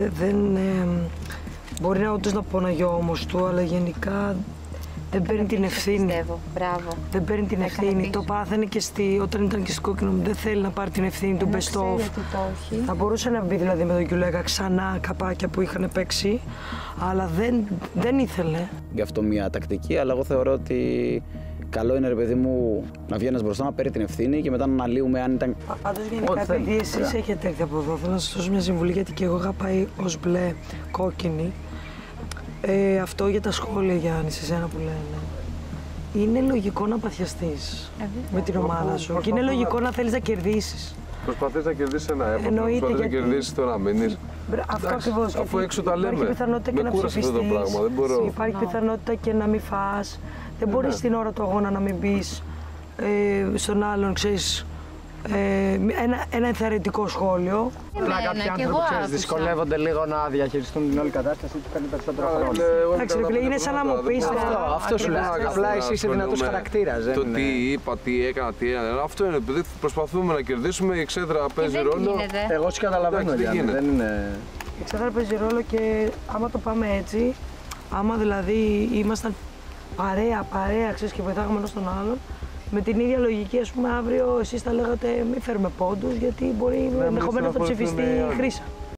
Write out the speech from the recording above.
Δεν μπορεί να όντως να ποναγεί ο ώμος του, αλλά γενικά δεν παίρνει την ευθύνη. Πιστεύω. Μπράβο. Δεν παίρνει την ευθύνη. Το πάθαινε και όταν ήταν και στη Κόκκινο, δεν θέλει να πάρει την ευθύνη του best of. Θα μπορούσε να μπει δηλαδή με τον Γιουλέκα ξανά καπάκια που είχαν παίξει, αλλά δεν ήθελε. Γι' αυτό μια τακτική, αλλά εγώ θεωρώ ότι καλό είναι, ρε παιδί μου, να βγαίνεις μπροστά, να παίρνει την ευθύνη και μετά να αναλύουμε αν ήταν. Πάντως γενικά, επειδή εσείς έχετε έρθει από εδώ, θέλω να σας δώσω μια συμβουλή, γιατί και εγώ είχα πάει ως μπλε κόκκινη. Αυτό για τα σχόλια, Γιάννη, σε εσένα που λένε. Είναι λογικό να παθιαστείς με την ομάδα σου και είναι λογικό να θέλεις να κερδίσεις. Προσπαθείς να κερδίσεις ένα έπαθλο, προσπαθείς να κερδίσεις το να μείνεις. Αυτό ακριβώς. Αφού έξω τα λέμε. Υπάρχει πιθανότητα και να ψηφιστείς, υπάρχει πιθανότητα και να μην φας. Δεν μπορείς την ώρα του αγώνα να μην πεις στον άλλον, ξέρεις, ένα ενθαρρυντικό σχόλιο. Κάποιοι άνθρωποι που δυσκολεύονται λίγο να διαχειριστούν την όλη κατάσταση και κάνει περισσότερο χρόνο. Εντάξει, είναι σαν να μου πεις. Αυτό σου λέω. Απλά εσύ είσαι δυνατός χαρακτήρας. Το τι είπα, τι έκανα, τι έκανα. Αυτό είναι. Επειδή προσπαθούμε να κερδίσουμε, η εξέδρα παίζει ρόλο. Εγώ σου καταλαβαίνω, Γιάννη. Η εξέδρα παίζει ρόλο και άμα το πάμε έτσι, άμα δηλαδή ήμασταν παρέα, ξέρεις, και βοηθάγαμε ένας τον άλλον, με την ίδια λογική, ας πούμε, αύριο εσείς θα λέγατε μην φέρουμε πόντους, γιατί μπορεί ενδεχομένως να ψηφιστεί η Χρύσα.